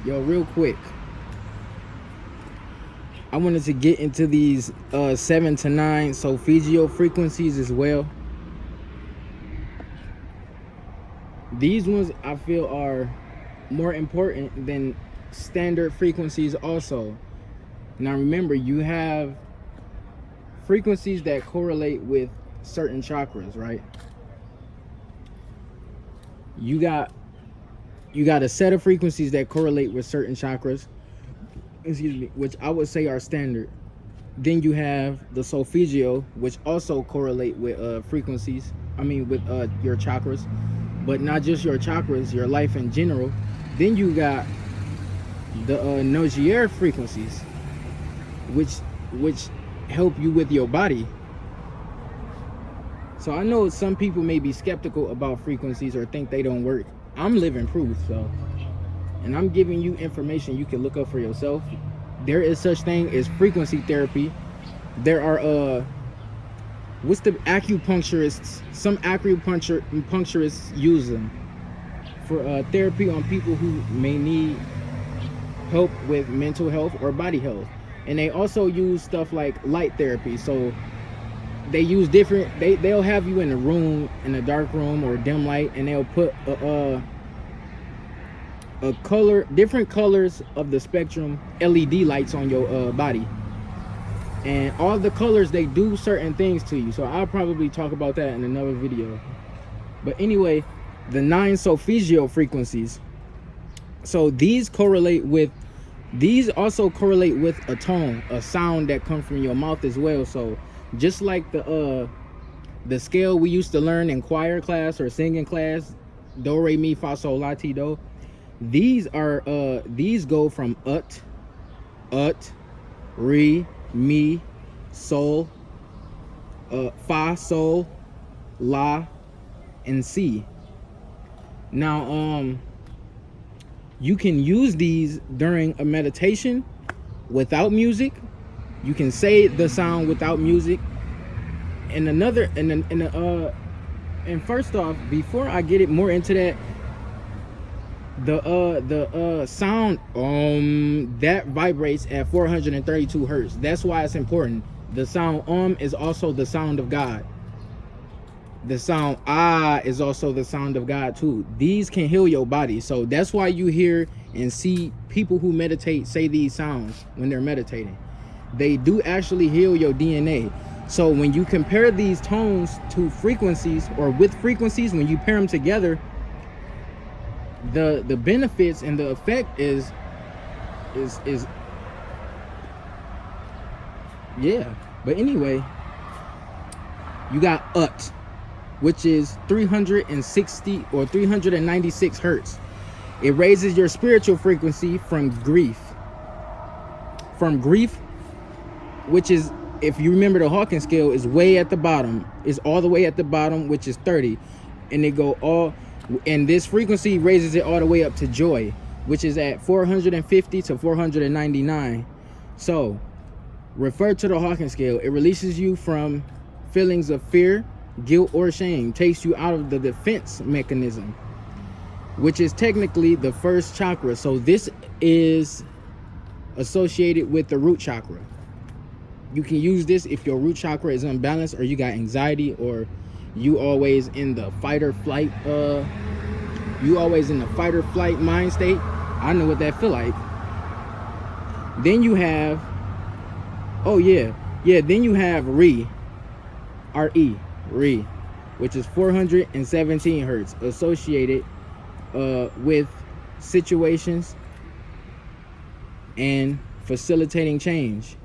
Yo, real quick, I wanted to get into these 7 to 9 Solfeggio frequencies as well. These ones I feel are more important than standard frequencies also. Now remember, you have frequencies that correlate with certain chakras, right? You got a set of frequencies that correlate with certain chakras, which I would say are standard. Then you have the Solfeggio, which also correlate with frequencies. I mean, with your chakras, but not just your chakras, your life in general. Then you got the Nogier frequencies, which help you with your body. So I know some people may be skeptical about frequencies or think they don't work. I'm living proof, so, and I'm giving you information you can look up for yourself. There is such thing as frequency therapy. There are what's the acupuncturists? Some acupuncturists use them for therapy on people who may need help with mental health or body health. And they also use stuff like light therapy. So they use different, they'll have you in a room, in a dark room or dim light, and they'll put a color, different colors of the spectrum LED lights on your body. And all the colors, they do certain things to you. So I'll probably talk about that in another video. But anyway, the 9 Solfeggio frequencies. So these also correlate with a tone, a sound that comes from your mouth as well. So just like the scale we used to learn in choir class or singing class, do, re, mi, fa, sol, la, ti, do, these go from ut, re, mi, sol, fa, sol, la, and si. Now you can use these during a meditation without music. You can say the sound without music. And and first off, before I get it more into that, the sound that vibrates at 432 hertz. That's why it's important. The sound is also the sound of God. The sound is also the sound of God too. These can heal your body. So that's why you hear and see people who meditate say these sounds when they're meditating. They do actually heal your DNA. So when you compare these tones to frequencies, or with frequencies, when you pair them together, the benefits and the effect is yeah. But anyway, you got ut, which is 360 or 396 hertz. It raises your spiritual frequency from grief, which is, if you remember, the Hawking scale is way at the bottom, is all the way at the bottom, which is 30, and they go all, and this frequency raises it all the way up to joy, which is at 450 to 499. So refer to the Hawking scale. It releases you from feelings of fear, guilt, or shame, takes you out of the defense mechanism, which is technically the first chakra. So this is associated with the root chakra. You can use this if your root chakra is unbalanced, or you got anxiety, or you always in the fight or flight mind state. I know what that feel like. Then you have then you have re, which is 417 hertz, associated with situations and facilitating change.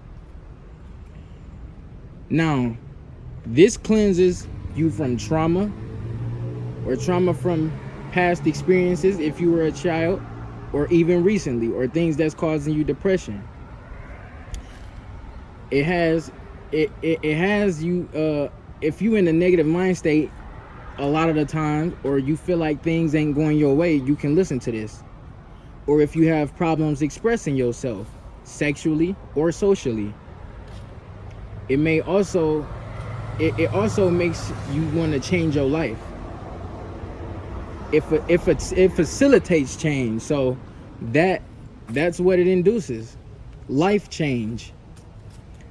Now, this cleanses you from trauma, or trauma from past experiences if you were a child, or even recently, or things that's causing you depression. It has you, if you in a negative mind state a lot of the times, or you feel like things ain't going your way, you can listen to this. Or if you have problems expressing yourself sexually or socially, it may also, it also makes you want to change your life. It facilitates change. So that That's what it induces. Life change.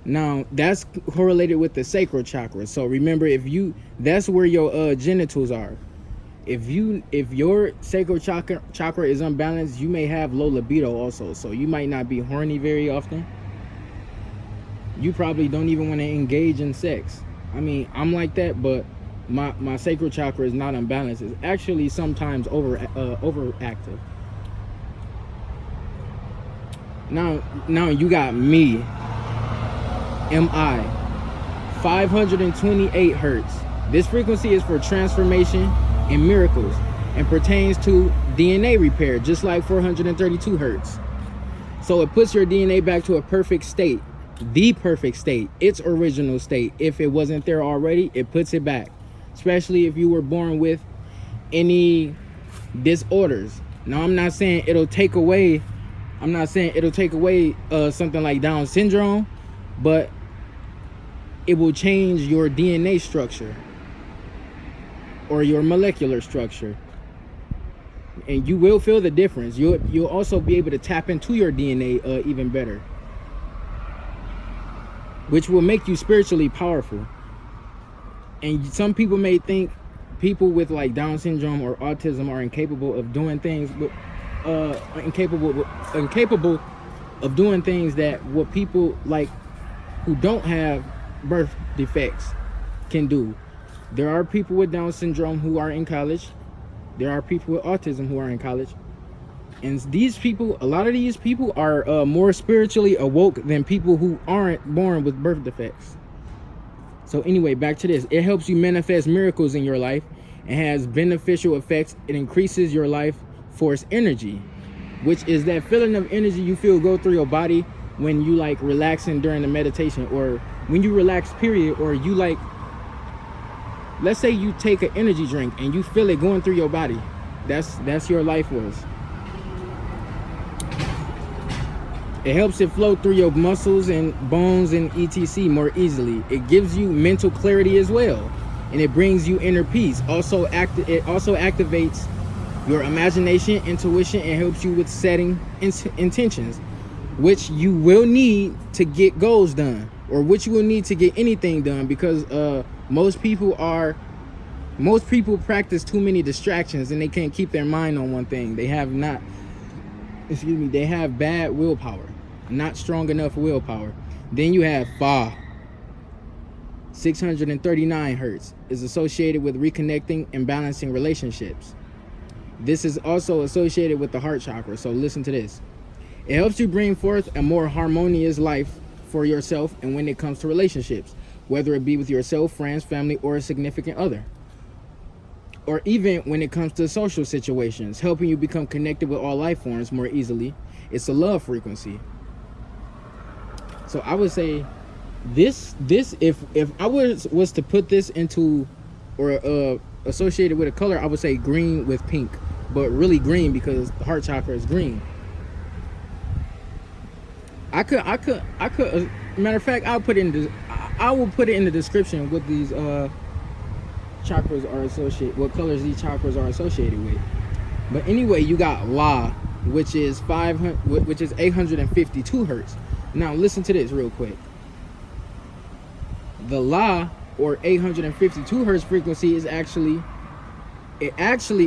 Now that's correlated with the sacral chakra. So remember, that's where your genitals are. If your sacral chakra is unbalanced, you may have low libido also. So you might not be horny very often. You probably don't even want to engage in sex. I mean, I'm like that, but my sacral chakra is not unbalanced. It's actually sometimes overactive. Now you got me, MI, 528 hertz. This frequency is for transformation and miracles and pertains to DNA repair, just like 432 hertz. So it puts your DNA back to a perfect state, the perfect state, its original state. If it wasn't there already, it puts it back, especially if you were born with any disorders. Now, I'm not saying it'll take away something like Down syndrome, but it will change your DNA structure or your molecular structure, and you will feel the difference. You'll also be able to tap into your DNA even better, which will make you spiritually powerful. And some people may think people with like Down syndrome or autism are incapable of doing things, but incapable of doing things that what people like who don't have birth defects can do. There are people with Down syndrome who are in college. There are people with autism who are in college. And a lot of these people are more spiritually awoke than people who aren't born with birth defects. So anyway, back to this. It helps you manifest miracles in your life and has beneficial effects. It increases your life force energy, which is that feeling of energy you feel go through your body when you like relaxing during the meditation, or when you relax period, or you like, let's say you take an energy drink and you feel it going through your body. That's your life force. It helps it flow through your muscles and bones and etc. more easily. It gives you mental clarity as well, and it brings you inner peace. It also activates your imagination, intuition, and helps you with setting intentions, which you will need to get goals done, or which you will need to get anything done, because most people practice too many distractions and they can't keep their mind on one thing. They have bad willpower, not strong enough willpower. Then you have Fa, 639 hertz, is associated with reconnecting and balancing relationships. This is also associated with the heart chakra. So listen to this. It helps you bring forth a more harmonious life for yourself, and when it comes to relationships, whether it be with yourself, friends, family, or a significant other, or even when it comes to social situations, helping you become connected with all life forms more easily. It's a love frequency. So I would say this if I was to put this into, or associated with a color, I would say green with pink, but really green because the heart chakra is green. I could matter of fact, I will put it in the description what these chakras are associated, what colors these chakras are associated with. But anyway, you got La, which is 852 hertz. Now listen to this real quick. The La, or 852 hertz frequency, is actually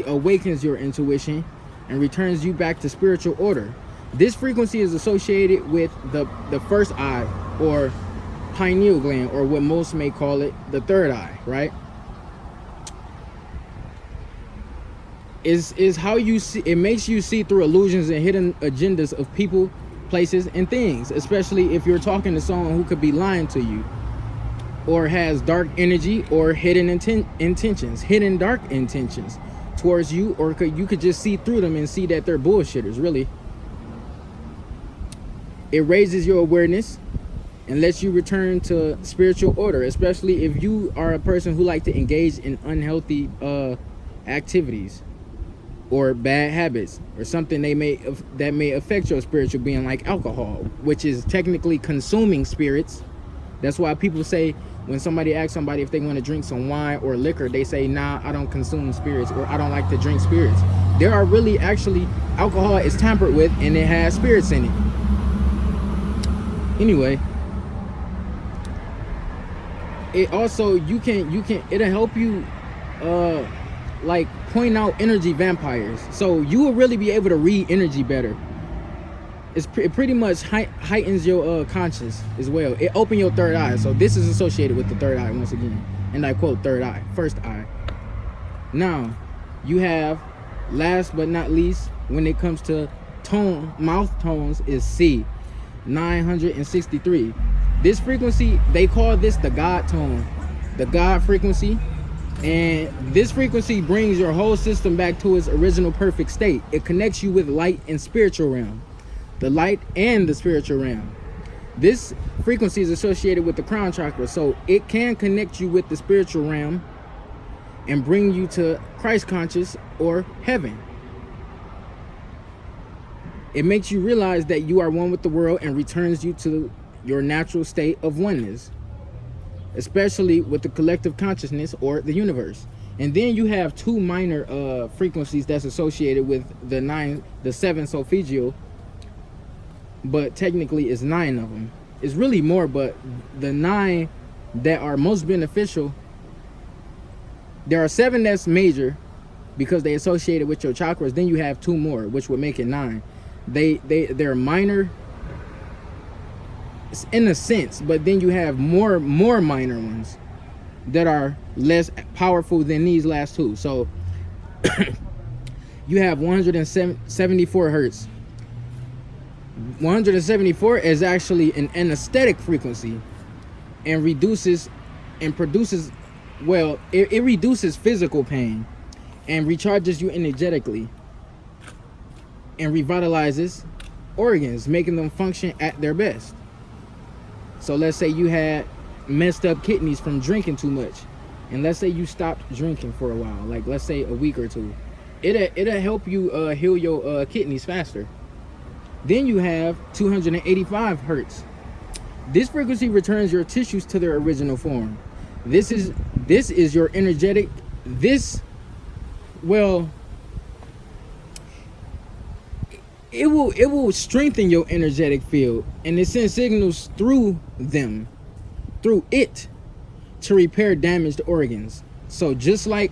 awakens your intuition and returns you back to spiritual order. This frequency is associated with the first eye, or pineal gland, or what most may call it the third eye, right? Is how you see. It makes you see through illusions and hidden agendas of people, places, and things, especially if you're talking to someone who could be lying to you, or has dark energy or hidden dark intentions towards you, or you could just see through them and see that they're bullshitters, really. It raises your awareness and lets you return to spiritual order, especially if you are a person who like to engage in unhealthy activities or bad habits, or something that may affect your spiritual being, like alcohol, which is technically consuming spirits. That's why people say, when somebody asks somebody if they want to drink some wine or liquor, they say, nah, I don't consume spirits, or I don't like to drink spirits. there are really actually alcohol is tampered with and it has spirits in it. Anyway, it also it'll help you like point out energy vampires, so you will really be able to read energy better. It pretty much heightens your conscious as well. It opens your third eye, so this is associated with the third eye once again, and I quote third eye, first eye. Now you have, last but not least, when it comes to mouth tones, is C, 963. This frequency, they call this the God tone, the God frequency. And this frequency brings your whole system back to its original perfect state. It connects you with light and spiritual realm, the light and the spiritual realm. This frequency is associated with the crown chakra, so it can connect you with the spiritual realm and bring you to Christ conscious or heaven. It makes you realize that you are one with the world and returns you to your natural state of oneness, especially with the collective consciousness or the universe. And then you have two minor frequencies that's associated with the 7 Solfeggio, but technically it's 9 of them. It's really more, but the 9 that are most beneficial, there are 7 that's major because they associated with your chakras. Then you have 2 more, which would make it 9. They're minor in a sense, but then you have more minor ones that are less powerful than these last 2. So you have 174 hertz. 174 is actually an anesthetic frequency and reduces and produces, well, it reduces physical pain and recharges you energetically and revitalizes organs, making them function at their best. So let's say you had messed up kidneys from drinking too much, and let's say you stopped drinking for a while, like let's say a week or 2. It'll help you heal your kidneys faster. Then you have 285 hertz. This frequency returns your tissues to their original form. This is your energetic. It will strengthen your energetic field, and it sends signals through it to repair damaged organs. So just like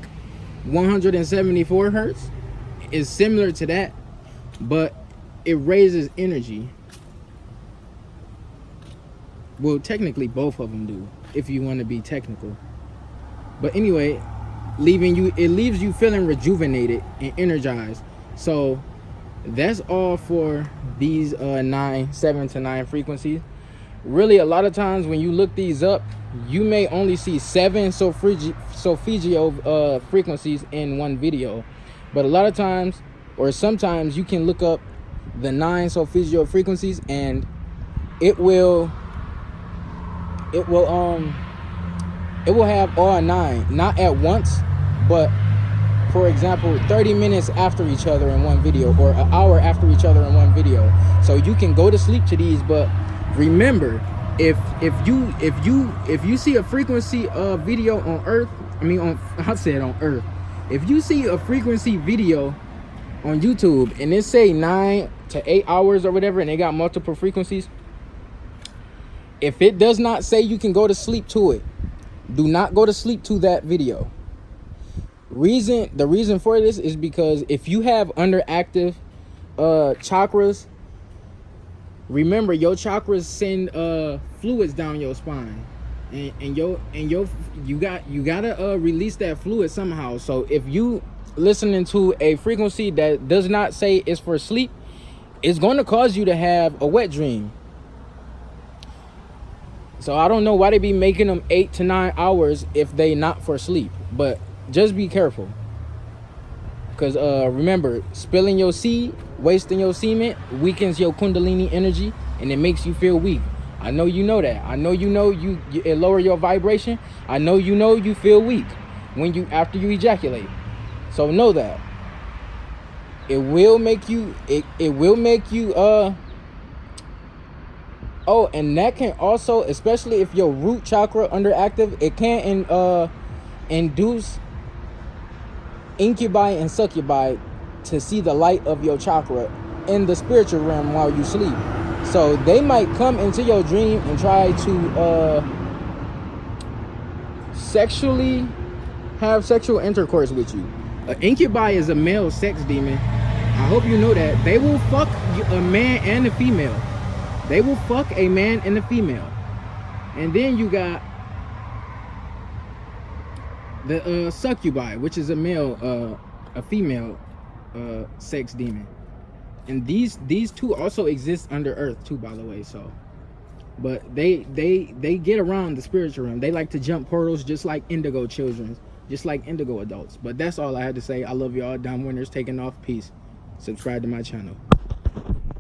174 hertz is similar to that, but it raises energy. Well, technically both of them do, if you want to be technical. But anyway, it leaves you feeling rejuvenated and energized. So that's all for these 7 to 9 frequencies. Really, a lot of times when you look these up, you may only see 7 Solfeggio frequencies in one video. But a lot of times, or sometimes, you can look up the 9 Solfeggio frequencies, and it will have all 9, not at once, but for example 30 minutes after each other in one video, or an hour after each other in one video. So you can go to sleep to these. But remember, if you see a frequency video on Earth, on Earth, if you see a frequency video on YouTube and it say 9 to 8 hours or whatever, and they got multiple frequencies, if it does not say you can go to sleep to it, do not go to sleep to that video. The reason for this is because if you have underactive chakras, remember your chakras send fluids down your spine, and you gotta release that fluid somehow. So if you listening to a frequency that does not say it's for sleep, it's going to cause you to have a wet dream. So I don't know why they be making them 8 to 9 hours if they not for sleep, but just be careful. Because remember, spilling your seed, wasting your semen, weakens your kundalini energy, and it makes you feel weak. I know you know that. I know you know it lower your vibration. I know you feel weak after you ejaculate. So know that. It will make you oh, and that can also, especially if your root chakra underactive, it can induce incubi and succubi to see the light of your chakra in the spiritual realm while you sleep. So they might come into your dream and try to sexually have sexual intercourse with you. An incubi is a male sex demon. I hope you know that. They will fuck a man and a female. They will fuck a man and a female. And then you got the succubi, which is a male, a female sex demon. And these two also exist under earth too, by the way. So, but they get around the spiritual realm. They like to jump portals just like indigo children, just like indigo adults. But that's all I had to say. I love y'all. DomWinners taking off. Peace. Subscribe to my channel.